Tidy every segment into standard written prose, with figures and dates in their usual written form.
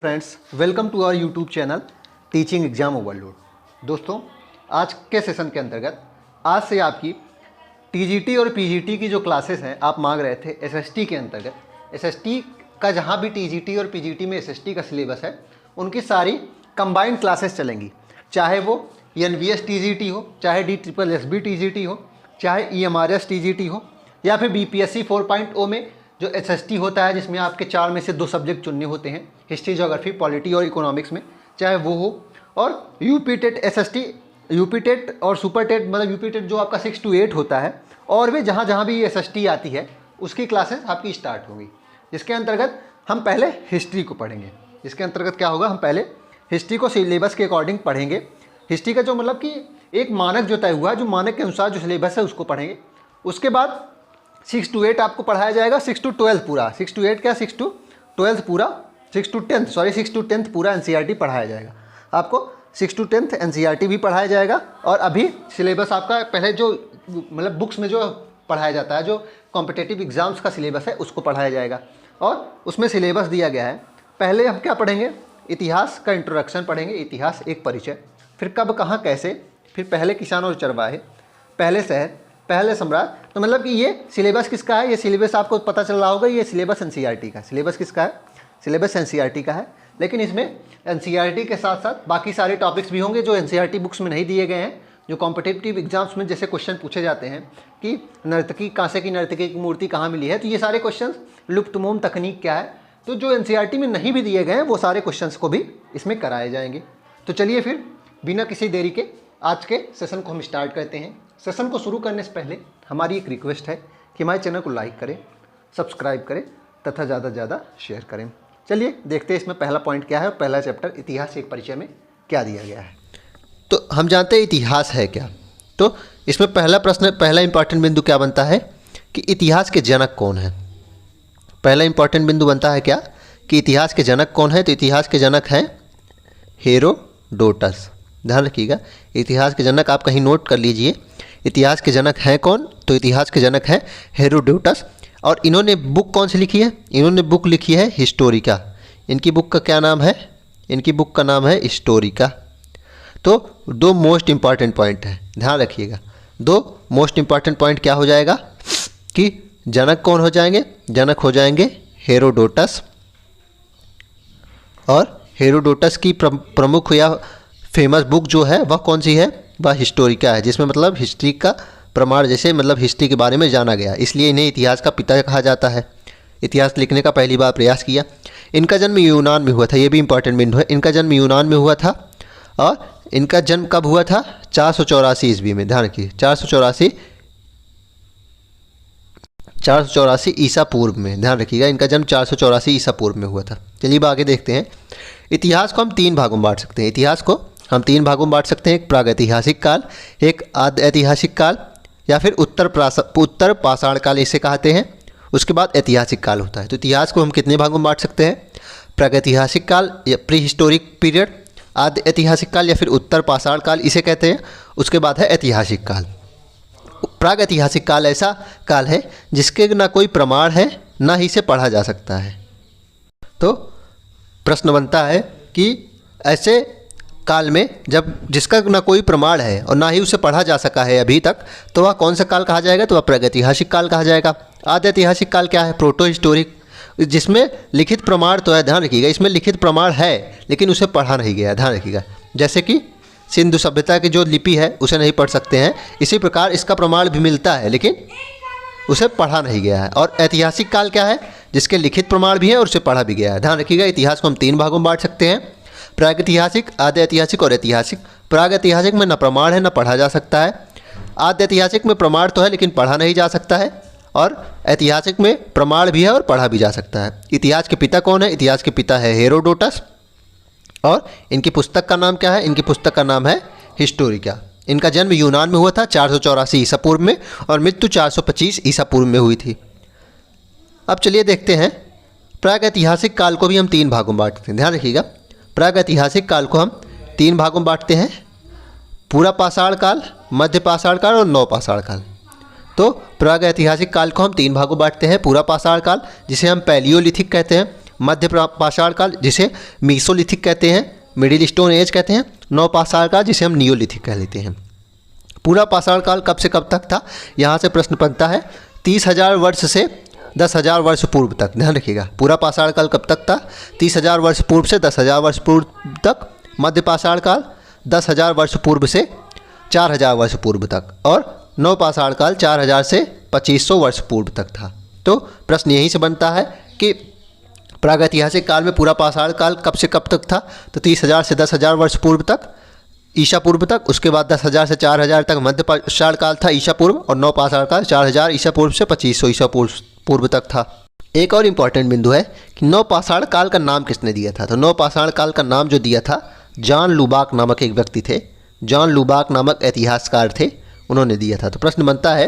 Friends, welcome to our YouTube channel teaching exam overload. दोस्तों, आज के सेशन के अंतर्गत आज से आपकी टीजीटी और पीजीटी की जो क्लासेस हैं आप मांग रहे थे एसएसटी के अंतर्गत, एसएसटी का जहाँ भी टीजीटी और पीजीटी में एसएसटी का सिलेबस है उनकी सारी कंबाइंड क्लासेस चलेंगी, चाहे वो एनवीएस टीजीटी हो, चाहे DSSB टीजीटी हो, चाहे EMRS टीजीटी हो, या फिर BPSC 4.0 में जो एसएसटी होता है जिसमें आपके 4 में से 2 सब्जेक्ट चुनने होते हैं, हिस्ट्री, ज्योग्राफी, पॉलिटी और इकोनॉमिक्स में, चाहे वो हो, और UP TET SST, UP TET और सुपर टेट, मतलब यूपी टेट जो आपका 6 to 8 होता है, और वे जहाँ भी एसएसटी आती है उसकी क्लासेस आपकी स्टार्ट होंगी, जिसके अंतर्गत हम पहले हिस्ट्री को पढ़ेंगे। इसके अंतर्गत क्या होगा, हम पहले हिस्ट्री को सिलेबस के अकॉर्डिंग पढ़ेंगे। हिस्ट्री का जो मतलब कि एक मानक जो तय हुआ है, जो मानक के अनुसार जो सिलेबस है उसको पढ़ेंगे। उसके बाद 6 to 8 आपको पढ़ाया जाएगा, 6 to 12 पूरा, 6 to 8 क्या, 6 to 12 पूरा, 6 to 10th पूरा एनसीईआरटी पढ़ाया जाएगा। आपको 6 to 10th एनसीईआरटी भी पढ़ाया जाएगा। और अभी सिलेबस आपका पहले जो मतलब बुक्स में जो पढ़ाया जाता है, जो कॉम्पिटिटिव एग्जाम्स का सिलेबस है उसको पढ़ाया जाएगा, और उसमें सिलेबस दिया गया है। पहले हम क्या पढ़ेंगे, इतिहास का इंट्रोडक्शन पढ़ेंगे, इतिहास एक परिचय, फिर कब कहाँ कैसे, फिर पहले किसान और चरवाहे, पहले शहर, पहले सम्राट। तो मतलब कि ये सिलेबस किसका है, ये सिलेबस आपको पता चल रहा होगा, ये सिलेबस एनसीईआरटी का। सिलेबस किसका है, सिलेबस एनसीईआरटी का है। लेकिन इसमें एनसीईआरटी के साथ साथ बाकी सारे टॉपिक्स भी होंगे जो एनसीईआरटी बुक्स में नहीं दिए गए हैं, जो कॉम्पिटिटिव एग्जाम्स में जैसे क्वेश्चन पूछे जाते हैं कि नर्तकी, कांसे की नर्तकी की मूर्ति कहाँ मिली है, तो ये सारे क्वेश्चन, लुप्तमोम तकनीक क्या है, तो जो एनसीईआरटी में नहीं भी दिए गए हैं वो सारे क्वेश्चंस को भी इसमें कराए जाएंगे। तो चलिए फिर बिना किसी देरी के आज के सेशन को हम स्टार्ट करते हैं। सेशन को शुरू करने से पहले हमारी एक रिक्वेस्ट है कि हमारे चैनल को लाइक करें, सब्सक्राइब करें तथा ज़्यादा से ज़्यादा शेयर करें। चलिए देखते हैं इसमें पहला पॉइंट क्या है और पहला चैप्टर इतिहास एक परिचय में क्या दिया गया है। तो हम जानते हैं इतिहास है क्या। तो इसमें पहला प्रश्न, पहला इंपॉर्टेंट बिंदु क्या बनता है कि इतिहास के जनक कौन है। पहला इंपॉर्टेंट बिंदु बनता है क्या कि इतिहास के जनक कौन है। तो इतिहास के जनक हैं हेरोडोटस। ध्यान रखिएगा, इतिहास के जनक आप कहीं नोट कर लीजिए। इतिहास के जनक हैं कौन, तो इतिहास के जनक हैं हेरोडोटस। और इन्होंने बुक कौन सी लिखी है, इन्होंने बुक लिखी है हिस्टोरिका। इनकी बुक का क्या नाम है, इनकी बुक का नाम है हिस्टोरिका। तो 2 मोस्ट इंपॉर्टेंट पॉइंट है, ध्यान रखिएगा। 2 मोस्ट इंपॉर्टेंट पॉइंट क्या हो जाएगा कि जनक कौन हो जाएंगे, जनक हो जाएंगे हेरोडोटस। और हेरोडोटस की प्रमुख या फेमस बुक जो है वह कौन सी है, वह हिस्टोरिका है, जिसमें मतलब हिस्ट्री का प्रमाण, जैसे मतलब हिस्ट्री के बारे में जाना गया, इसलिए इन्हें इतिहास का पिता कहा जाता है। इतिहास लिखने का पहली बार प्रयास किया। इनका जन्म यूनान में हुआ था, ये भी इंपॉर्टेंट बिंदु है। इनका जन्म यूनान में हुआ था। और इनका जन्म कब हुआ था, 484 ईस्वी में। ध्यान रखिए, 484 ईसा पूर्व में। ध्यान रखिएगा, इनका जन्म 484 ईसा पूर्व में हुआ था। चलिए आगे देखते हैं। इतिहास को हम 3 भागों में बांट सकते हैं। इतिहास को हम 3 भागों में बांट सकते हैं, एक प्रागैतिहासिक काल, एक आद्य ऐतिहासिक काल, या फिर उत्तर पाषाण काल इसे कहते हैं। उसके बाद ऐतिहासिक काल होता है। तो इतिहास को हम कितने भागों में बांट सकते हैं, प्रागैतिहासिक काल या प्री हिस्टोरिक पीरियड, आद्य ऐतिहासिक काल या फिर उत्तर पाषाण काल इसे कहते हैं। उसके बाद है ऐतिहासिक काल। प्रागैतिहासिक काल ऐसा काल है जिसके ना कोई प्रमाण है, ना ही इसे पढ़ा जा सकता है। तो प्रश्न बनता है कि ऐसे काल में जब जिसका ना कोई प्रमाण है और ना ही उसे पढ़ा जा सका है अभी तक, तो वह कौन सा काल कहा जाएगा, तो वह प्रागैतिहासिक काल कहा जाएगा। आद्य ऐतिहासिक काल क्या है, प्रोटो हिस्टोरिक, जिसमें लिखित प्रमाण तो है, ध्यान रखिएगा, इसमें लिखित प्रमाण है लेकिन उसे पढ़ा नहीं गया। ध्यान रखिएगा, जैसे कि सिंधु सभ्यता की जो लिपि है उसे नहीं पढ़ सकते हैं, इसी प्रकार इसका प्रमाण भी मिलता है लेकिन उसे पढ़ा नहीं गया है। और ऐतिहासिक काल क्या है, जिसके लिखित प्रमाण भी है और उसे पढ़ा भी गया है। ध्यान रखिएगा, इतिहास को हम 3 भागों में बांट सकते हैं, प्रागैतिहासिक, आद्य ऐतिहासिक और ऐतिहासिक। प्रागैतिहासिक में न प्रमाण है न पढ़ा जा सकता है। आद्य ऐतिहासिक में प्रमाण तो है लेकिन पढ़ा नहीं जा सकता है। और ऐतिहासिक में प्रमाण भी है और पढ़ा भी जा सकता है। इतिहास के पिता कौन है, इतिहास के पिता है हेरोडोटस। और इनकी पुस्तक का नाम क्या है, इनकी पुस्तक का नाम है हिस्टोरिका। इनका जन्म यूनान में हुआ था 484 ईसा पूर्व में, और मृत्यु 425 ईसा पूर्व में हुई थी। अब चलिए देखते हैं, प्रागैतिहासिक काल को भी हम 3 भागों में बांटते हैं। ध्यान रखिएगा, प्रागैतिहासिक काल को हम 3 भागों में बांटते हैं, पूरा पाषाण काल, मध्य पाषाण काल और नव पाषाण काल। तो प्रागैतिहासिक काल को हम 3 भागों में बांटते हैं, पूरा पाषाण काल जिसे हम पैलियोलिथिक कहते हैं, मध्य पाषाण काल जिसे मीसोलिथिक कहते हैं, मिडिल स्टोन एज कहते हैं, नव पाषाण काल जिसे हम नियोलिथिक कह लेते हैं। पूरा पाषाण काल कब से कब तक था, यहाँ से प्रश्न बनता है 30,000 वर्ष से 10,000 वर्ष पूर्व तक। ध्यान रखिएगा, पूरा पाषाण काल कब तक था, 30,000 वर्ष पूर्व से 10,000 वर्ष पूर्व तक। मध्य पाषाण काल 10,000 वर्ष पूर्व से 4,000 वर्ष पूर्व तक, और नव पाषाण काल 4,000 से 2,500 वर्ष पूर्व तक था। तो प्रश्न यहीं से बनता है कि प्रागैतिहासिक काल में पूरा पाषाण काल कब से कब तक था, तो 30,000 से 10,000 वर्ष पूर्व तक, ईसा पूर्व तक। उसके बाद 10,000 से 4,000 तक मध्य पाषाण काल था ईसा पूर्व, और नव पाषाण काल 4,000 ईसा पूर्व से 2,500 ईसा पूर्व तक था। एक और इम्पॉर्टेंट बिंदु है कि नव पाषाण काल का नाम किसने दिया था, तो नव पाषाण काल का नाम जो दिया था जॉन लुबाक नामक एक व्यक्ति थे, जॉन लुबाक नामक इतिहासकार थे, उन्होंने दिया था। तो प्रश्न बनता है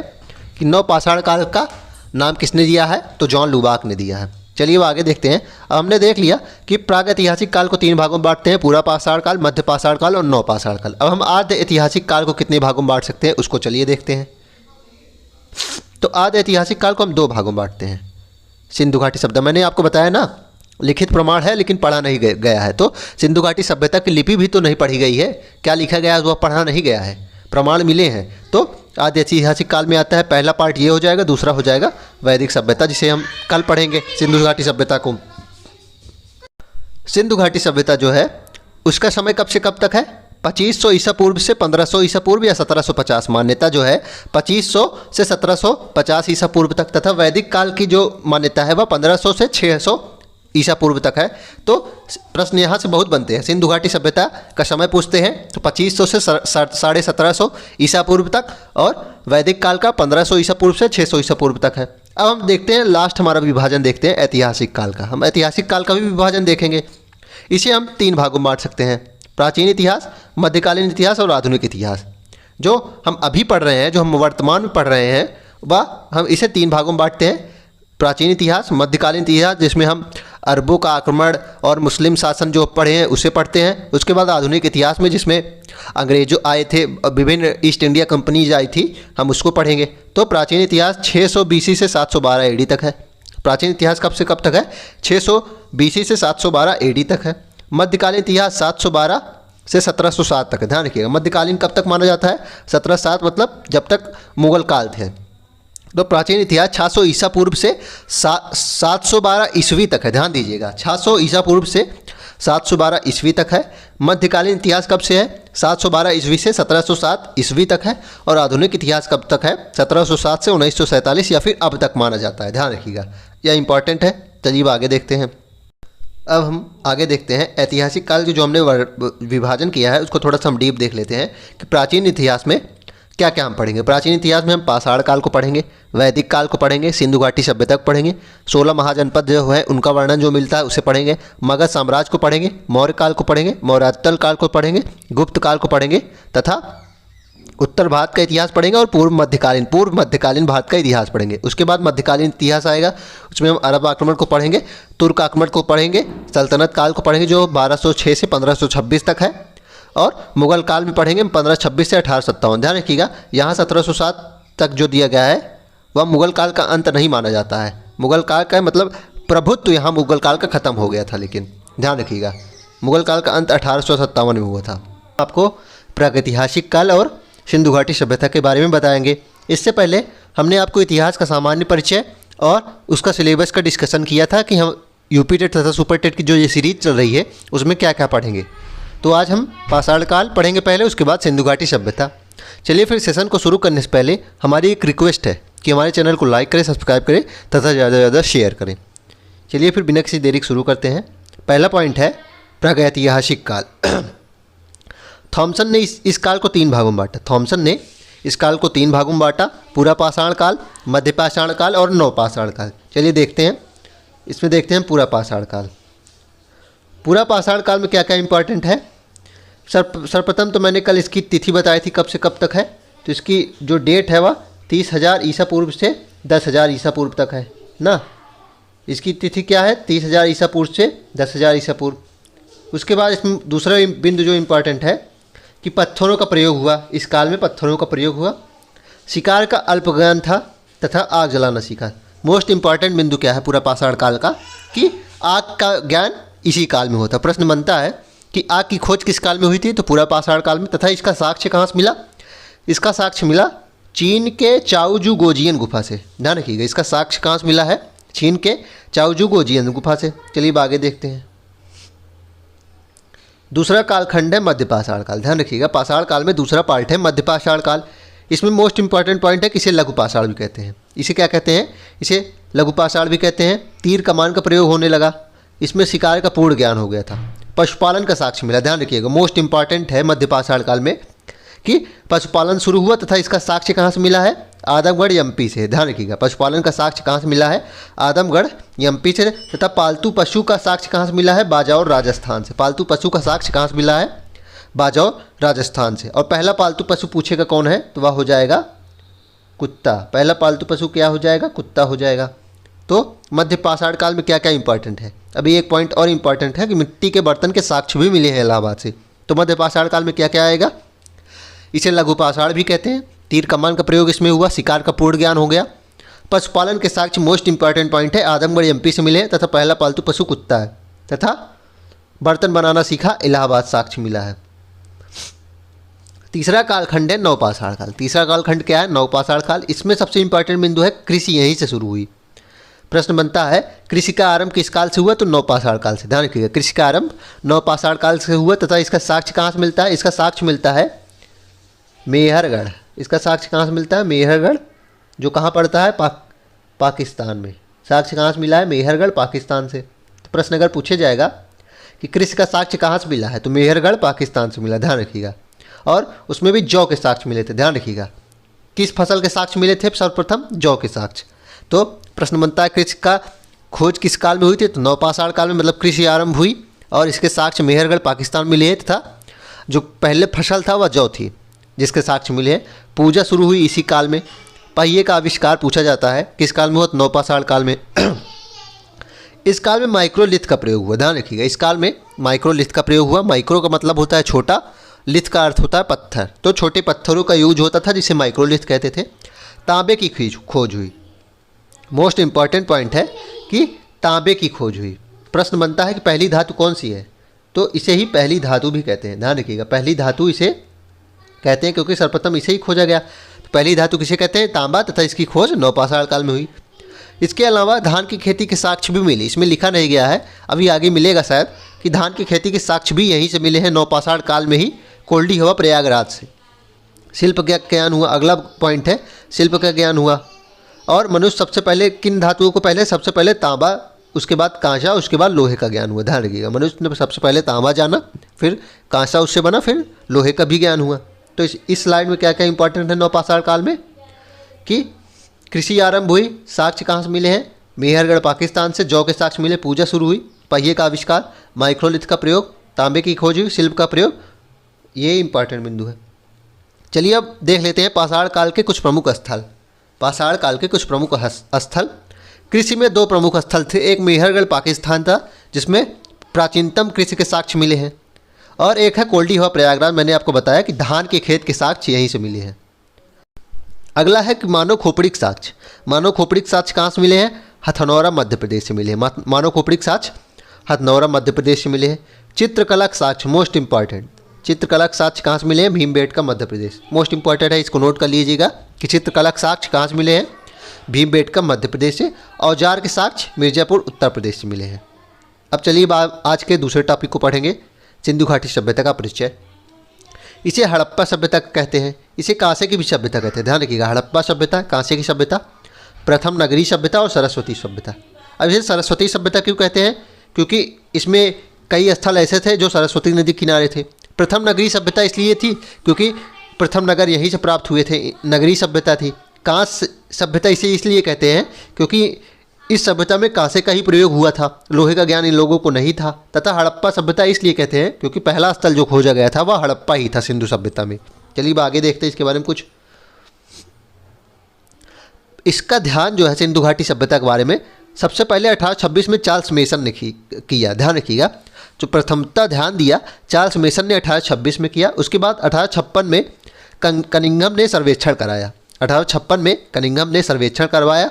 कि नव पाषाण काल का नाम किसने दिया है, तो जॉन लुबाक ने दिया है। चलिए वो आगे देखते हैं। अब हमने देख लिया कि प्रागैतिहासिक काल को 3 भागों में बांटते हैं, पूरा पाषाण काल, मध्य पाषाण काल और नव पाषाण काल। अब हम आद्य ऐतिहासिक काल को कितने भागों में बांट सकते हैं उसको चलिए देखते हैं। तो आद्य ऐतिहासिक काल को हम 2 भागों में बांटते हैं। सिंधु घाटी सभ्यता, मैंने आपको बताया ना लिखित प्रमाण है लेकिन पढ़ा नहीं गया है, तो सिंधु घाटी सभ्यता की लिपि भी तो नहीं पढ़ी गई है, क्या लिखा गया है वह पढ़ा नहीं गया है, प्रमाण मिले हैं। तो आद्य ऐतिहासिक काल में आता है, पहला पार्ट ये हो जाएगा, दूसरा हो जाएगा वैदिक सभ्यता जिसे हम कल पढ़ेंगे। सिंधु घाटी सभ्यता को, सिंधु घाटी सभ्यता जो है उसका समय कब से कब तक है, 2,500 ईसा पूर्व से 1,500 ईसा पूर्व या 1750। मान्यता जो है 2,500 से 1750 ईसा पूर्व तक, तथा वैदिक काल की जो मान्यता है वह 1,500 से 600 ईसा पूर्व तक है। तो प्रश्न यहाँ से बहुत बनते हैं। सिंधु घाटी सभ्यता का समय पूछते हैं तो 2,500 से 1750 ईसा पूर्व तक, और वैदिक काल का 1,500 ईसा पूर्व से 600 ईसा पूर्व तक है। अब हम देखते हैं लास्ट हमारा विभाजन देखते हैं ऐतिहासिक काल का। हम ऐतिहासिक काल का भी विभाजन देखेंगे। इसे हम 3 भागों में बांट सकते हैं, प्राचीन इतिहास, मध्यकालीन इतिहास और आधुनिक इतिहास। जो हम अभी पढ़ रहे हैं, जो हम वर्तमान में पढ़ रहे हैं, वह हम इसे 3 भागों में बांटते हैं। प्राचीन इतिहास, मध्यकालीन इतिहास जिसमें हम अरबों का आक्रमण और मुस्लिम शासन जो पढ़े हैं उसे पढ़ते हैं। उसके बाद आधुनिक इतिहास में जिसमें अंग्रेज जो आए थे, विभिन्न ईस्ट इंडिया कंपनीज आई थी, हम उसको पढ़ेंगे। तो प्राचीन इतिहास 600 BC से 712 AD तक है। प्राचीन इतिहास कब से कब तक है, 600 BC से 712 AD तक है। मध्यकालीन इतिहास 712 से 1707 तक है। ध्यान रखिएगा, मध्यकालीन कब तक माना जाता है, 1707 मतलब जब तक मुगल काल थे। तो प्राचीन इतिहास 600 ईसा पूर्व से 712 ईस्वी तक है। ध्यान दीजिएगा, 600 ईसा पूर्व से 712 ईस्वी तक है। मध्यकालीन इतिहास कब से है, 712 ईस्वी से 1707 ईस्वी तक है। और आधुनिक इतिहास कब तक है, 1707 से 1947 या फिर अब तक माना जाता है। ध्यान रखिएगा, यह इंपॉर्टेंट है। चलिए आगे देखते हैं। अब हम आगे देखते हैं ऐतिहासिक काल की जो हमने विभाजन किया है उसको थोड़ा सा हम डीप देख लेते हैं कि प्राचीन इतिहास में क्या क्या हम पढ़ेंगे। प्राचीन इतिहास में हम पाषाण काल को पढ़ेंगे, वैदिक काल को पढ़ेंगे, सिंधु घाटी सभ्यता को पढ़ेंगे, 16 महाजनपद जो है उनका वर्णन जो मिलता है उसे पढ़ेंगे, मगध साम्राज्य को पढ़ेंगे, मौर्य काल को पढ़ेंगे, मौर्योत्तर काल को पढ़ेंगे, गुप्त काल को पढ़ेंगे, तथा उत्तर भारत का इतिहास पढ़ेंगे और पूर्व मध्यकालीन भारत का इतिहास पढ़ेंगे। उसके बाद मध्यकालीन इतिहास आएगा, उसमें हम अरब आक्रमण को पढ़ेंगे, तुर्क आक्रमण को पढ़ेंगे, सल्तनत काल को पढ़ेंगे जो 1206 से 1526 तक है, और मुगल काल में पढ़ेंगे 1526 से 1857। ध्यान रखिएगा, यहाँ 1707 तक जो दिया गया है वह मुगल काल का अंत नहीं माना जाता है। मुगल काल का मतलब प्रभुत्व तो यहाँ मुगल काल का ख़त्म हो गया था, लेकिन ध्यान रखिएगा मुगल काल का अंत 1857 में हुआ था। आपको प्रागैतिहासिक काल और सिंधु घाटी सभ्यता के बारे में बताएंगे। इससे पहले हमने आपको इतिहास का सामान्य परिचय और उसका सिलेबस का डिस्कशन किया था कि हम यूपी टेट तथा सुपर टेट की जो ये सीरीज चल रही है उसमें क्या क्या पढ़ेंगे। तो आज हम पाषाण काल पढ़ेंगे पहले, उसके बाद सिंधु घाटी सभ्यता। चलिए फिर सेशन को शुरू करने से पहले हमारी एक रिक्वेस्ट है कि हमारे चैनल को लाइक करें, सब्सक्राइब करें तथा ज़्यादा से ज़्यादा शेयर करें। चलिए फिर बिना किसी देरी शुरू करते हैं। पहला पॉइंट है प्रागैतिहासिक काल। थॉमसन ने इस काल को 3 भागों में बांटा। थॉमसन ने इस काल को 3 भागों में बांटा, पूरा पाषाण काल, मध्य पाषाण काल और नव पाषाण काल। चलिए देखते हैं, इसमें देखते हैं पूरा पाषाण काल। पूरा पाषाण काल में क्या क्या इंपॉर्टेंट है। सर्वप्रथम तो मैंने कल इसकी तिथि बताई थी कब से कब तक है, तो इसकी जो डेट है वह 30,000 ईसा पूर्व से 10,000 ईसा पूर्व तक है ना। इसकी तिथि क्या है, 30,000 ईसा पूर्व से 10,000 ईसा पूर्व। उसके बाद इसमें दूसरा बिंदु जो इम्पॉर्टेंट है कि पत्थरों का प्रयोग हुआ, इस काल में पत्थरों का प्रयोग हुआ, शिकार का अल्प ज्ञान था तथा आग जलाना सीखा। मोस्ट इम्पॉर्टेंट बिंदु क्या है पूरा पाषाण काल का, कि आग का ज्ञान इसी काल में होता। प्रश्न बनता है कि आग की खोज किस काल में हुई थी, तो पूरा पाषाण काल में। तथा इसका साक्ष्य कहाँ से मिला, इसका साक्ष्य मिला चीन के चाओजू गोजियन गुफा से। ध्यान रखिएगा, इसका साक्ष्य कहाँ से मिला है, चीन के चाओजू गोजियन गुफा से। चलिए आगे देखते हैं। दूसरा कालखंड है मध्य पाषाण काल। ध्यान रखिएगा, पाषाण काल में दूसरा पार्ट है मध्य पाषाण काल। इसमें मोस्ट इंपॉर्टेंट पॉइंट है कि इसे लघु पाषाण भी कहते हैं। इसे क्या कहते हैं, इसे लघु पाषाण भी कहते हैं। तीर कमान का प्रयोग होने लगा, इसमें शिकार का पूर्ण ज्ञान हो गया था। पशुपालन का साक्ष्य मिला। ध्यान रखिएगा, मोस्ट इंपॉर्टेंट है मध्य पाषाण काल में कि पशुपालन शुरू हुआ तथा इसका साक्ष्य कहाँ से मिला है, आदमगढ़ एमपी से। ध्यान रखिएगा, पशुपालन का साक्ष्य कहाँ से मिला है, आदमगढ़ एमपी से। तथा पालतू पशु का साक्ष्य कहाँ से मिला है, बाजौर राजस्थान से। पालतू पशु का साक्ष्य कहाँ से मिला है, बाजौर राजस्थान से। और पहला पालतू पशु पूछेगा कौन है, तो वह हो जाएगा कुत्ता। पहला पालतू पशु क्या हो जाएगा, कुत्ता हो जाएगा। तो मध्य पाषाण काल में क्या क्या इंपॉर्टेंट है। अभी एक पॉइंट और इंपॉर्टेंट है कि मिट्टी के बर्तन के साक्ष्य भी मिले हैं इलाहाबाद से। तो मध्य पाषाण काल में क्या क्या आएगा, इसे लघु पाषाण भी कहते हैं। तीर कमान का प्रयोग इसमें हुआ, शिकार का पूर्ण ज्ञान हो गया। पशुपालन के साक्ष्य मोस्ट इंपॉर्टेंट पॉइंट है, आदमगढ़ एमपी से मिले। तथा पहला पालतू पशु कुत्ता है। तथा बर्तन बनाना सीखा, इलाहाबाद साक्ष्य मिला है। तीसरा कालखंड है नवपाषाण काल। तीसरा कालखंड क्या है, नवपाषाण काल। इसमें सबसे इंपॉर्टेंट बिंदु है कृषि, यहीं से शुरू हुई। प्रश्न बनता है कृषि का आरंभ किस काल से हुआ, तो नवपाषाण काल से। ध्यान रखिएगा, कृषि का आरंभ नवपाषाण काल से हुआ। तथा इसका साक्ष्य कहाँ से मिलता है, इसका साक्ष्य मिलता है मेहरगढ़। इसका साक्ष्य कहाँ से मिलता है, मेहरगढ़, जो कहाँ पड़ता है, पाकिस्तान में। साक्ष्य कहाँ से मिला है, मेहरगढ़, पाकिस्तान से। तो प्रश्न अगर पूछे जाएगा कि कृषि का साक्ष्य कहाँ से मिला है, तो मेहरगढ़, पाकिस्तान से मिला। ध्यान रखिएगा, और उसमें भी जौ के साक्ष्य मिले थे। ध्यान रखिएगा, किस फसल के साक्ष्य मिले थे, सर्वप्रथम जौ के साक्ष्य। तो प्रश्न बनता है कृषि का खोज किस काल में हुई थी, तो नवपाषाण काल में, मतलब कृषि आरंभ हुई और इसके साक्ष्य मेहरगढ़, पाकिस्तान में मिले तथा जो पहले फसल था वह जौ थी, जिसके साक्ष्य मिले हैं। पूजा शुरू हुई इसी काल में। पहिए का आविष्कार पूछा जाता है किस काल में हुआ, नवपाषाण काल में। इस काल में माइक्रोलिथ का प्रयोग हुआ। ध्यान रखिएगा, इस काल में माइक्रोलिथ का प्रयोग हुआ। माइक्रो का मतलब होता है छोटा, लिथ का अर्थ होता है पत्थर। तो छोटे पत्थरों का यूज होता था, जिसे माइक्रोलिथ कहते थे। तांबे की खोज हुई। मोस्ट इंपॉर्टेंट पॉइंट है कि तांबे की खोज हुई। प्रश्न बनता है कि पहली धातु कौन सी है, तो इसे ही पहली धातु भी कहते हैं। ध्यान रखिएगा, पहली धातु इसे कहते हैं क्योंकि सर्वप्रथम इसे ही खोजा गया। तो पहली धातु किसे कहते हैं, तांबा। तथा इसकी खोज नवपाषाण काल में हुई। इसके अलावा धान की खेती के साक्ष्य भी मिले। इसमें लिखा नहीं गया है, अभी आगे मिलेगा शायद, कि धान की खेती के साक्ष्य भी यहीं से मिले हैं, नवपाषाण काल में ही। कोल्डी हुआ प्रयागराज से। शिल्प का ज्ञान हुआ, अगला पॉइंट है शिल्प का ज्ञान हुआ। और मनुष्य सबसे पहले किन धातुओं को, पहले सबसे पहले तांबा, उसके बाद कांसा, उसके बाद लोहे का ज्ञान हुआ। ध्यान रखिएगा, मनुष्य ने सबसे पहले तांबा जाना, फिर कांसा उससे बना, फिर लोहे का भी ज्ञान हुआ। तो इस स्लाइड में क्या क्या इंपॉर्टेंट है नवपाषाण काल में, कि कृषि आरंभ हुई, साक्ष्य कहाँ से मिले हैं, मेहरगढ़, पाकिस्तान से। जौ के साक्ष्य मिले, पूजा शुरू हुई, पहिए का आविष्कार, माइक्रोलिथ का प्रयोग, तांबे की खोज हुई, शिल्प का प्रयोग। ये इंपॉर्टेंट बिंदु है। चलिए अब देख लेते हैं पाषाण काल के कुछ प्रमुख स्थल। पाषाण काल के कुछ प्रमुख स्थल। कृषि में दो प्रमुख स्थल थे। एक मेहरगढ़, पाकिस्तान था, जिसमें प्राचीनतम कृषि के साक्ष्य मिले हैं। और एक है कोल्डी हुआ प्रयागराज। मैंने आपको बताया कि धान के खेत के साक्ष्य यहीं से मिले हैं। अगला है कि मानव खोपड़ी के साक्ष्य। मानव खोपड़ी के साक्ष्य कहाँ से मिले हैं, हथनौरा, मध्य प्रदेश से मिले हैं। मानव खोपड़ी के साक्ष्य हथनौरा, मध्य प्रदेश से मिले हैं। चित्रकला के साक्ष्य मोस्ट इंपॉर्टेंट, चित्रकला के साक्ष्य कहाँ से मिले हैं, भीमबेटका, मध्य प्रदेश। मोस्ट इंपॉर्टेंट है, इसको नोट कर लीजिएगा कि चित्रकला के साक्ष्य कहाँ से मिले हैं, भीमबेटका, मध्य प्रदेश से। औजार के साक्ष्य मिर्जापुर, उत्तर प्रदेश से मिले हैं। अब चलिए आज के दूसरे टॉपिक को पढ़ेंगे, सिंधु घाटी सभ्यता का परिचय। इसे हड़प्पा सभ्यता कहते हैं। इसे कांसे की भी सभ्यता कहते हैं। ध्यान रखिएगा, हड़प्पा सभ्यता, कांसे की सभ्यता, प्रथम नगरी सभ्यता और सरस्वती सभ्यता। अब इसे सरस्वती सभ्यता क्यों कहते हैं, क्योंकि इसमें कई स्थल ऐसे थे जो सरस्वती नदी किनारे थे। प्रथम नगरी सभ्यता इसलिए थी क्योंकि प्रथम नगर यहीं से प्राप्त हुए थे, नगरी सभ्यता थी। कांस्य सभ्यता इसे इसलिए कहते हैं क्योंकि इस सभ्यता में कांसे का ही प्रयोग हुआ था, लोहे का ज्ञान इन लोगों को नहीं था। तथा हड़प्पा सभ्यता इसलिए कहते हैं क्योंकि पहला स्थल जो खोजा गया था वह हड़प्पा ही था सिंधु सभ्यता में। चलिए आगे देखते हैं इसके बारे में कुछ। इसका ध्यान जो है सिंधु घाटी सभ्यता के बारे में सबसे पहले 1826 में चार्ल्स मेसन ने किया। ध्यान रखिएगा, जो प्रथमता ध्यान दिया चार्ल्स मेसन ने 1826 में किया। उसके बाद 1856 में कनिंघम ने सर्वेक्षण कराया। 1856 में कनिंघम ने सर्वेक्षण करवाया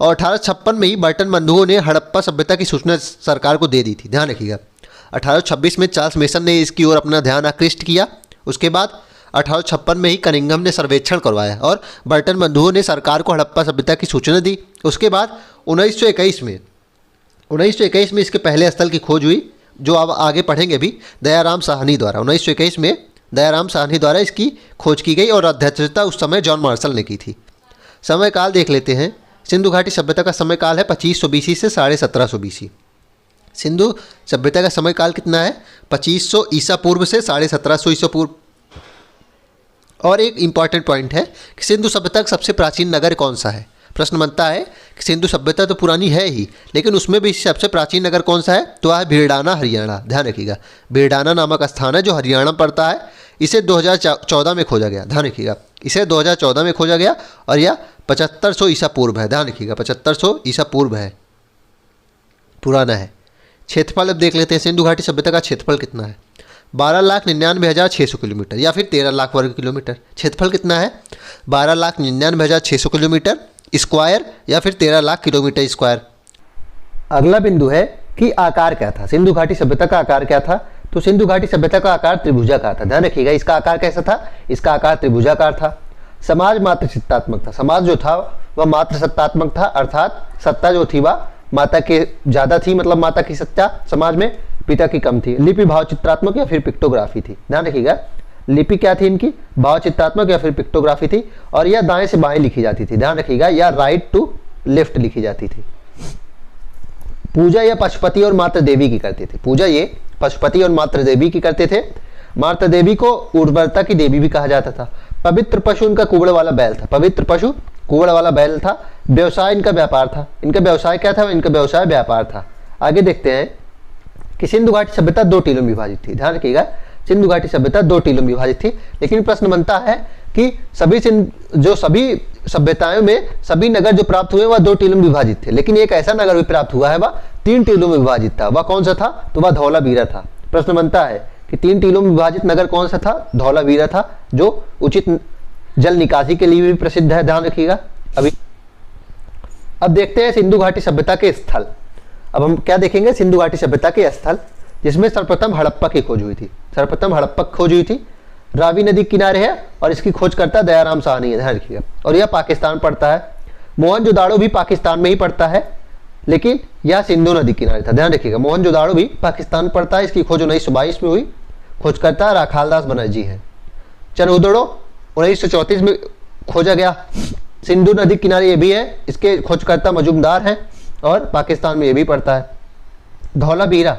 और 1856 में ही बर्टन बंधुओं ने हड़प्पा सभ्यता की सूचना सरकार को दे दी थी, ध्यान रखिएगा। 1826 में चार्ल्स मेसन ने इसकी ओर अपना ध्यान आकृष्ट किया। उसके बाद 1856 में ही कनिंघम ने सर्वेक्षण करवाया और बर्टन बंधुओं ने सरकार को हड़प्पा सभ्यता की सूचना दी। उसके बाद 1921 में इसके पहले स्थल की खोज हुई, जो अब आगे पढ़ेंगे अभी, दयाराम साहनी द्वारा। 1921 में दयाराम साहनी द्वारा इसकी खोज की गई और अध्यक्षता उस समय जॉन मार्शल ने की थी। समय काल देख लेते हैं। सिंधु घाटी सभ्यता का समय काल है 2500 BC से 1750 BC। सिंधु सभ्यता का समय काल कितना है? 2500 ईसा पूर्व से 1750 ईसा पूर्व। और एक इम्पॉर्टेंट पॉइंट है कि सिंधु सभ्यता का सबसे प्राचीन नगर कौन सा है। प्रश्न बनता है कि सिंधु सभ्यता तो पुरानी है ही, लेकिन उसमें भी सबसे प्राचीन नगर कौन सा है? तो है भीड़ाना, हरियाणा। ध्यान रखिएगा, भीड़ाना नामक स्थान है जो हरियाणा में पड़ता है। इसे 2014 में खोजा गया, ध्यान रखिएगा, इसे 2014 में खोजा गया और यह 7500 ईसा पूर्व है। ध्यान रखिएगा, 7500 ईसा पूर्व है, पुराना है। क्षेत्रफल अब देख लेते हैं। सिंधु घाटी सभ्यता का क्षेत्रफल कितना है? 12,99,600 किलोमीटर या फिर 13 लाख वर्ग किलोमीटर। क्षेत्रफल कितना है? 12,99,600 किलोमीटर स्क्वायर या फिर 13 लाख किलोमीटर स्क्वायर। अगला बिंदु है कि आकार क्या था, सिंधु घाटी सभ्यता का आकार क्या था? तो सिंधु घाटी सभ्यता का आकार त्रिभुजाकार था। ध्यान रखिएगा, इसका आकार कैसा था? इसका आकार त्रिभुजाकार था। समाज मात्र सत्तात्मक था। समाज जो था वह मात्र सत्तात्मक था, अर्थात सत्ता जो थी वह माता के ज़्यादा थी, मतलब माता की सत्ता समाज में, पिता की कम थी। लिपि भाव चित्रात्मक या फिर पिक्टोग्राफी थी। ध्यान रखिएगा, लिपि क्या थी इनकी? भाव चित्रात्मक या फिर पिक्टोग्राफी थी। और यह दाएं से बाएं लिखी जाती थी। ध्यान रखिएगा, या राइट टू लेफ्ट लिखी जाती थी। पूजा या पशुपति और मात्र देवी की करते थे। पूजा ये पशुपति और मात्र देवी की करते थे। मात्र देवी को उर्वरता की देवी भी कहा जाता था। पवित्र पशु इनका कुबड़ वाला बैल था। पवित्र पशु कुबड़ वाला बैल था। व्यवसाय इनका व्यापार था। इनका व्यवसाय क्या था? इनका व्यवसाय व्यापार था। आगे देखते हैं कि सिंधु घाटी सभ्यता 2 टीलों में विभाजित थी। ध्यान रखिएगा, सिंधु घाटी सभ्यता 2 टीलों में विभाजित थी। लेकिन प्रश्न बनता है कि सभी सभ्यताओं में सभी नगर जो प्राप्त हुए वह 2 टीलों में विभाजित थे, लेकिन एक ऐसा नगर भी प्राप्त हुआ है वह 3 टीलों में विभाजित था। वह कौन सा था? तो वह धौलावीरा था। प्रश्न बनता है कि 3 टीलों में विभाजित नगर कौन सा था? धौलावीरा था, जो उचित जल निकासी के लिए भी प्रसिद्ध है। ध्यान रखिएगा। अब देखते हैं सिंधु घाटी सभ्यता के स्थल। अब हम क्या देखेंगे? सिंधु घाटी सभ्यता के स्थल, जिसमें सर्वप्रथम हड़प्पा की खोज हुई थी। सर्वप्रथम हड़प्पा की खोज हुई थी। रावी नदी किनारे है और इसकी खोजकर्ता दयाराम साहनी है। ध्यान रखिएगा, और यह पाकिस्तान पड़ता है। मोहनजोदाड़ो भी पाकिस्तान में ही पड़ता है, लेकिन यह सिंधु नदी किनारे था। ध्यान रखिएगा, मोहनजोदाड़ो भी पाकिस्तान पड़ता है। इसकी खोज 1922 में हुई। खोजकर्ता राखालदास बनर्जी है। चनहुदड़ो 1934 में खोजा गया। सिंधु नदी किनारे ये भी है, इसके खोजकर्ता मजूमदार हैं और पाकिस्तान में ये भी पड़ता है। धौलावीरा,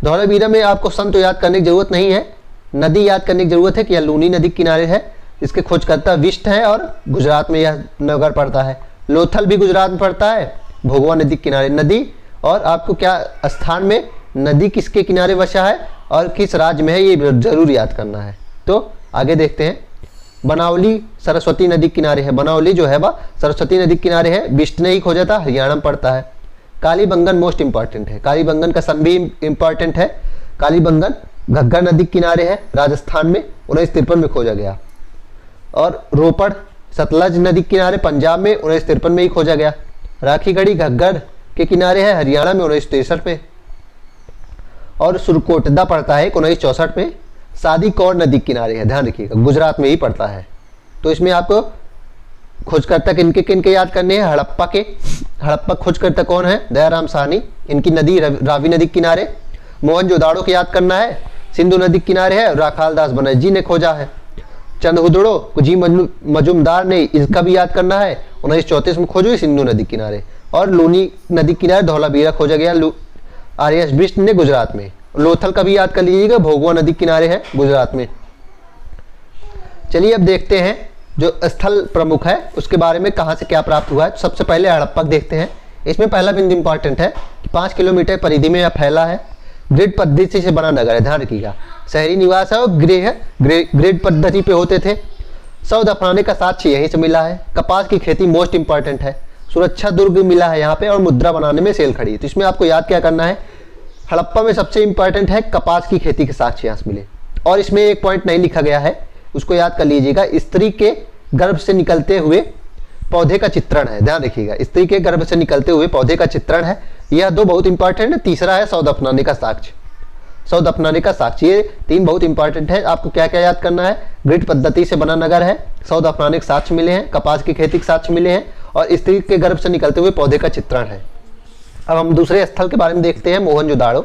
धौलावीरा में आपको सन तो याद करने की जरूरत नहीं है, नदी याद करने की जरूरत है कि यह लूनी नदी किनारे है। इसके खोजकर्ता विष्ट हैं और गुजरात में यह नगर पड़ता है। लोथल भी गुजरात में पड़ता है, भोगवा नदी किनारे। नदी और आपको क्या स्थान में नदी किसके किनारे बसा है और किस राज्य में है, ये जरूर याद करना है। तो आगे देखते हैं। बनावली सरस्वती नदी किनारे है। बनावली जो है वह सरस्वती नदी किनारे है, विष्ट ने ही खोजा था, हरियाणा में पड़ता है। कालीबंगन मोस्ट इंपॉर्टेंट है। कालीबंगन का सन भी इंपॉर्टेंट है। कालीबंगन घग्गर नदी किनारे है, राजस्थान में 1953 में खोजा गया। और रोपड़ सतलज नदी किनारे पंजाब में 1953 में ही खोजा गया। राखीगढ़ी घग्गर के किनारे है, हरियाणा में 1963 में। और सुरकोटदा पड़ता है 1964 में। सादी कौर नदी किनारे है, ध्यान रखिएगा, गुजरात में ही पड़ता है। तो इसमें आपको खोजकर्ता किनके याद करने हैं? हड़प्पा के। हड़प्पा खोजकर्ता कौन है? दयाराम साहनी। इनकी नदी रावी नदी किनारे। मोहनजोदाड़ो को याद करना है, सिंधु नदी किनारे है, राखालदास बनर्जी ने खोजा है। चंदहुदड़ो जी मजूमदार ने, इसका भी याद करना है, 1934 में खोजी सिंधु नदी किनारे। और लूनी नदी किनारे धौलावीरा खोजा गया आर.एस. बिष्ट ने, गुजरात में। लोथल का भी याद कर लीजिएगा, भोगवा नदी किनारे है, गुजरात में। चलिए अब देखते हैं जो स्थल प्रमुख है उसके बारे में, कहाँ से क्या प्राप्त हुआ है। सबसे पहले हड़प्पा देखते हैं। इसमें पहला बिंदु इंपॉर्टेंट है कि 5 किलोमीटर परिधि में यह फैला है। ग्रिड पद्धति से बना नगर है, ध्यान रखिएगा। शहरी निवास है और ग्रिड पद्धति पे होते थे। सौद अपनाने का साक्ष्य यहीं से मिला है। कपास की खेती मोस्ट इंपॉर्टेंट है। सुरक्षा दुर्ग मिला है यहाँ पे, और मुद्रा बनाने में सेल खड़ी है। तो इसमें आपको याद क्या करना है? हड़प्पा में सबसे इंपॉर्टेंट है कपास की खेती के साक्ष्य यहाँ से मिले। और इसमें एक पॉइंट नहीं लिखा गया है, उसको याद कर लीजिएगा। स्त्री के गर्भ से निकलते हुए पौधे का चित्रण है, ध्यान रखिएगा, स्त्री के गर्भ से निकलते हुए पौधे का चित्रण है। यह दो बहुत इंपॉर्टेंट है। तीसरा है सौद अपनाने का साक्ष्य, सौद अपनाने का साक्ष्य। ये तीन बहुत इंपॉर्टेंट है। आपको क्या क्या याद करना है? ग्रिड पद्धति से बना नगर है, सौद अपनाने के साक्ष्य मिले हैं, कपास की खेती के साक्ष्य मिले हैं और स्त्री के गर्भ से निकलते हुए पौधे का चित्रण है। अब हम दूसरे स्थल के बारे में देखते हैं, मोहनजोदाड़ो।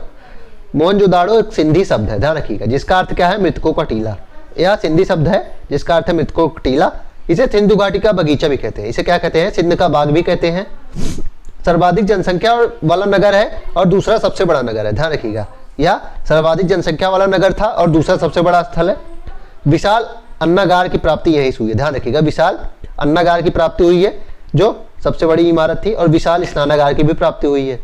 मोहनजोदाड़ो एक सिंधी शब्द है, ध्यान रखिएगा, जिसका अर्थ क्या है? मृतकों का टीला। यह सिंधी शब्द है जिसका अर्थ है मृतकों का टीला। इसे सिंधु घाटी का बगीचा भी कहते हैं। इसे क्या कहते हैं? सिंध का बाग भी कहते हैं। सर्वाधिक जनसंख्या वाला नगर है और दूसरा सबसे बड़ा नगर है, ध्यान रखिएगा। यह सर्वाधिक जनसंख्या वाला नगर था और दूसरा सबसे बड़ा स्थल है। विशाल अन्नागार की प्राप्ति यही हुई है, ध्यान रखिएगा, विशाल अन्नागार की प्राप्ति हुई है जो सबसे बड़ी इमारत थी, और विशाल स्नानागार की भी प्राप्ति हुई है।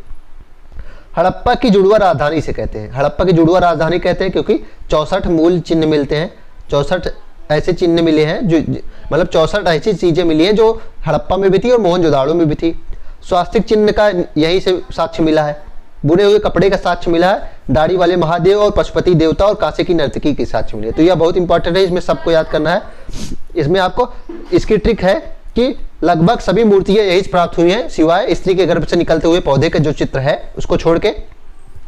हड़प्पा की जुड़वा राजधानी से कहते हैं, हड़प्पा की जुड़वा राजधानी कहते हैं क्योंकि 64 मूल चिन्ह मिलते हैं। 64 ऐसे चिन्ह मिले हैं जो मतलब 64 ऐसी चीजें मिली हैं जो हड़प्पा में भी थी और मोहनजोदाड़ो में भी थी। स्वास्तिक चिन्ह का यहीं से साक्ष्य मिला है। बुने हुए कपड़े का साक्ष्य मिला है। दाढ़ी वाले महादेव और पशुपति देवता और कांसे की नर्तकी की साक्ष्य मिले। तो यह बहुत इंपॉर्टेंट है, इसमें सबको याद करना है। इसमें आपको इसकी ट्रिक है कि लगभग सभी मूर्तियां यही प्राप्त हुई हैं, सिवाय स्त्री के गर्भ से निकलते हुए पौधे का जो चित्र है उसको छोड़ के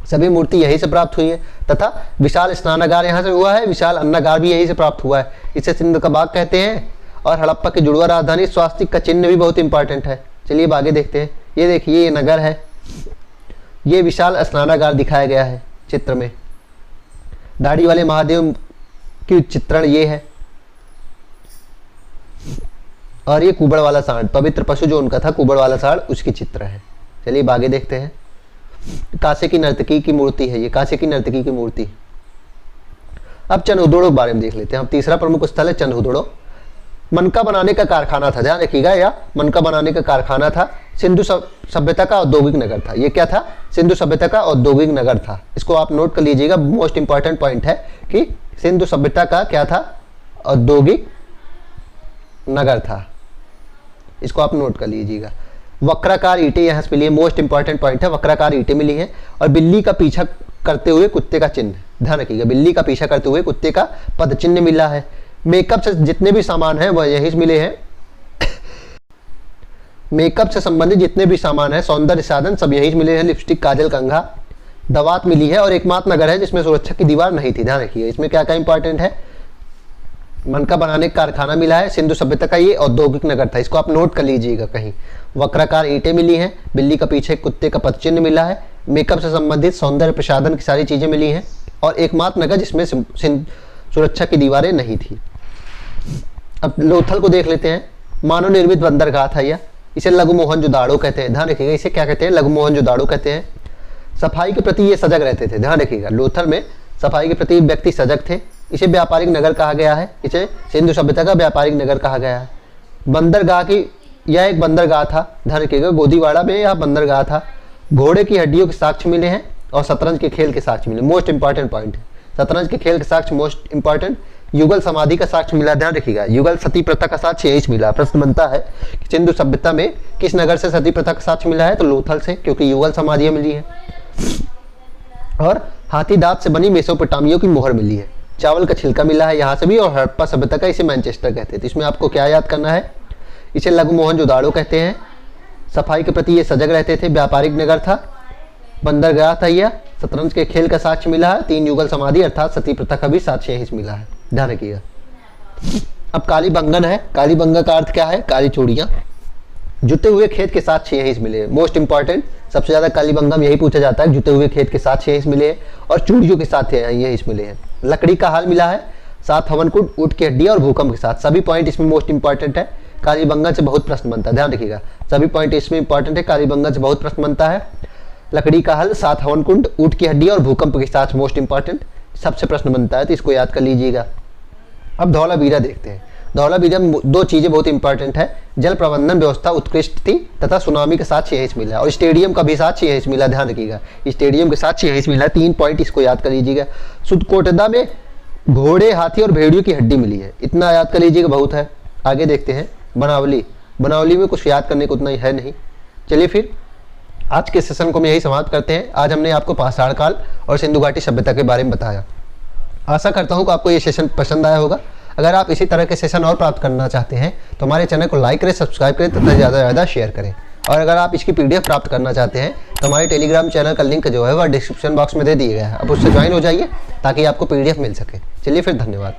सभी मूर्ति यहीं से प्राप्त हुई है। तथा विशाल स्नानागार यहाँ से हुआ है, विशाल अन्नागार भी यहीं से प्राप्त हुआ है। इसे सिंध का बाग कहते हैं। और हड़प्पा की जुड़वा राजधानी, स्वास्तिक का चिन्ह भी बहुत इंपॉर्टेंट है। चलिए अब आगे देखते हैं। ये देखिए, ये नगर है, ये विशाल स्नानागार दिखाया गया है चित्र में। दाढ़ी वाले महादेव की चित्रण ये है, और ये कुबड़ वाला सांड, पवित्र पशु जो उनका था कुबड़ वाला सांड, उसकी चित्र है। चलिए अब आगे देखते हैं। कांसे की नर्तकी की मूर्ति है, ये कांसे की नर्तकी की मूर्ति। अब चंदहुदड़ो के बारे में देख लेते हैं। अब तीसरा प्रमुख स्थल है चंदहुदड़ो। मनका बनाने का कारखाना था, ध्यान रखिएगा, या मनका बनाने का कारखाना था। सिंधु सभ्यता का औद्योगिक नगर था। ये क्या था? सिंधु सभ्यता का औद्योगिक नगर था। इसको आप नोट कर लीजिएगा, मोस्ट इंपॉर्टेंट पॉइंट है कि सिंधु सभ्यता का क्या था? औद्योगिक नगर था। इसको आप नोट कर लीजिएगा। वक्राकार ईंटें यहाँ से मिली है, मोस्ट इंपॉर्टेंट पॉइंट है, वक्राकार ईंटें मिली हैं। और बिल्ली का पीछा करते हुए कुत्ते का चिन्ह, ध्यान रखिएगा, बिल्ली का पीछा करते हुए कुत्ते का पद चिन्ह मिला है। मेकअप से जितने भी सामान हैं वह यही मिले हैं। मेकअप से संबंधित जितने भी सामान है, सौंदर्य साधन, सब यही मिले हैं। लिपस्टिक, काजल, कंघा, दवात मिली है। और एकमात्र नगर है जिसमें सुरक्षा की दीवार नहीं थी, ध्यान रखिएगा। इसमें क्या क्या इंपॉर्टेंट है? मनका बनाने का कारखाना मिला है, सिंधु सभ्यता का ये औद्योगिक नगर था, इसको आप नोट कर लीजिएगा कहीं। वक्राकार ईंटें मिली हैं, बिल्ली का पीछे कुत्ते का पदचिन्ह मिला है, मेकअप से संबंधित सौंदर्य प्रसाधन की सारी चीजें मिली हैं, और एकमात्र नगर जिसमें सुरक्षा की दीवारें नहीं थी। अब लोथल को देख लेते हैं। मानव निर्मित बंदरगाह था यह। इसे लघु मोहनजोदाड़ो कहते हैं, ध्यान रखिएगा। इसे क्या कहते हैं? लघु मोहनजोदाड़ो कहते हैं। सफाई के प्रति ये सजग रहते थे, ध्यान रखिएगा। लोथल में सफाई के प्रति व्यक्ति सजग थे। इसे व्यापारिक नगर कहा गया है, इसे सिंधु सभ्यता का व्यापारिक नगर कहा गया है। बंदरगाह की, यह एक बंदरगाह था, ध्यान रखिएगा। गोदीवाड़ा में यह बंदरगाह था। घोड़े की हड्डियों के साक्ष्य मिले हैं और शतरंज के खेल के साक्ष्य मिले। मोस्ट इंपॉर्टेंट पॉइंट है, शतरंज के खेल के साक्ष्य मोस्ट इंपॉर्टेंट। युगल समाधि का साक्ष्य मिला, ध्यान रखिएगा। युगल सती प्रथा का साक्ष्य यही मिला। प्रश्न बनता है कि सिंधु सभ्यता में किस नगर से सती प्रथा का साक्ष्य मिला है? तो लोथल से, क्योंकि युगल समाधियां मिली है। और हाथी दांत से बनी मेसोपोटामियों की मोहर मिली है। चावल का छिलका मिला है यहाँ से भी। और हड़प्पा सभ्यता का इसे मैनचेस्टर कहते थे। इसमें आपको क्या याद करना है? इसे लघु मोहनजोदाड़ो कहते हैं। सफाई के प्रति ये सजग रहते थे, व्यापारिक नगर था, बंदरगाह था यह। शतरंज के खेल का साक्ष्य मिला है। 3 युगल समाधि अर्थात सती प्रथा का भी साक्ष्य यही मिला है, ध्यान रखिएगा। अब कालीबंगन है। कालीबंगा का अर्थ क्या है? काली चूड़ियां। जुते हुए खेत के साक्ष्य यही मिले। मोस्ट इंपॉर्टेंट, सबसे ज्यादा कालीबंगा में यही पूछा जाता है, जुते हुए खेत के साक्ष्य यही मिले हैं और चूड़ियों के साथ यही मिले हैं। लकड़ी का हाल मिला है, 7 हवन कुंड, ऊंट की हड्डी और भूकंप के साथ। सभी पॉइंट इसमें मोस्ट इंपॉर्टेंट है। कालीबंगा से बहुत प्रश्न बनता है, ध्यान रखिएगा। सभी पॉइंट इसमें इंपॉर्टेंट है, कालीबंगा से बहुत प्रश्न बनता है। लकड़ी का हल, 7 हवन कुंड, ऊंट की हड्डी और भूकंप के साथ मोस्ट इंपॉर्टेंट सबसे प्रश्न बनता है, तो इसको याद कर लीजिएगा। अब धौलावीरा देखते हैं। धौलावीरा में 2 चीजें बहुत इंपॉर्टेंट है। जल प्रबंधन व्यवस्था उत्कृष्ट थी तथा सुनामी के साक्ष्य यही मिला, और स्टेडियम का भी साक्ष्य यही मिला, ध्यान रखिएगा। स्टेडियम के साक्ष्य यही मिला। 3 पॉइंट इसको याद कर लीजिएगा। सुदकोटदा में घोड़े, हाथी और भेड़ियों की हड्डी मिली है, इतना याद कर लीजिएगा, बहुत है। आगे देखते हैं बनावली। बनावली में कुछ याद करने को उतना ही है नहीं। चलिए फिर आज के सेशन को हम यही समाप्त करते हैं। आज हमने आपको पाषाण काल और सिंधु घाटी सभ्यता के बारे में बताया। आशा करता हूँ कि आपको ये सेशन पसंद आया होगा। अगर आप इसी तरह के सेशन और प्राप्त करना चाहते हैं तो हमारे चैनल को लाइक करें, सब्सक्राइब करें तथा ज़्यादा से ज़्यादा शेयर करें। और अगर आप इसकी PDF प्राप्त करना चाहते हैं तो हमारे टेलीग्राम चैनल का लिंक जो है वह डिस्क्रिप्शन बॉक्स में दे दिया गया है, आप उससे ज्वाइन हो जाइए ताकि आपको PDF मिल सके। चलिए फिर, धन्यवाद।